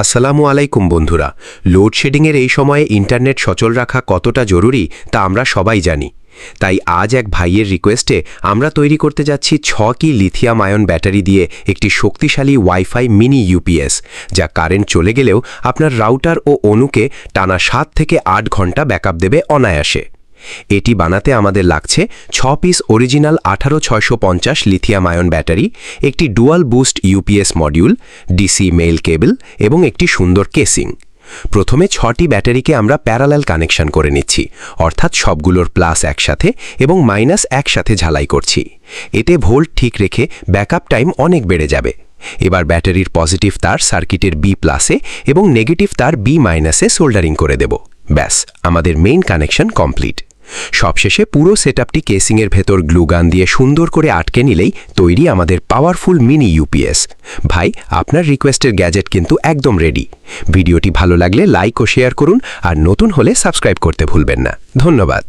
আসসালামু আলাইকুম বন্ধুরা। লোডশেডিংয়ের এই সময়ে ইন্টারনেট সচল রাখা কতটা জরুরি তা আমরা সবাই জানি। তাই আজ এক ভাইয়ের রিকোয়েস্টে আমরা তৈরি করতে যাচ্ছি 6 কি লিথিয়াম আয়ন ব্যাটারি দিয়ে একটি শক্তিশালী ওয়াইফাই মিনি ইউপিএস, যা কারেন্ট চলে গেলেও আপনার রাউটার ও অনুকে টানা 7 থেকে 8 ঘন্টা ব্যাকআপ দেবে অনায়াসে। এটি বানাতে আমাদের লাগছে 6 piece original 18650 lithium ion battery, একটি dual boost UPS module, DC male cable এবং একটি সুন্দর কেসিং। প্রথমে 6টি ব্যাটারিকে আমরা প্যারালাল কানেকশন করে নিচ্ছি, অর্থাৎ সবগুলোর প্লাস একসাথে এবং মাইনাস একসাথে ঝালাই করছি। এতে ভোল্ট ঠিক রেখে ব্যাকআপ টাইম অনেক বেড়ে যাবে। এবার ব্যাটারির পজিটিভ তার সার্কিটের বি প্লাসে এবং নেগেটিভ তার বি মাইনাসে সোল্ডারিং করে দেব। ব্যাস, আমাদের মেইন কানেকশন কমপ্লিট। সবশেষে পুরো সেটআপটি কেসিংয়ের ভেতর গ্লুগান দিয়ে সুন্দর করে আটকে নিলেই তৈরি আমাদের পাওয়ারফুল মিনি ইউপিএস। ভাই, আপনার রিকোয়েস্টের গ্যাজেট কিন্তু একদম রেডি। ভিডিওটি ভালো লাগলে লাইক ও শেয়ার করুন, আর নতুন হলে সাবস্ক্রাইব করতে ভুলবেন না। ধন্যবাদ।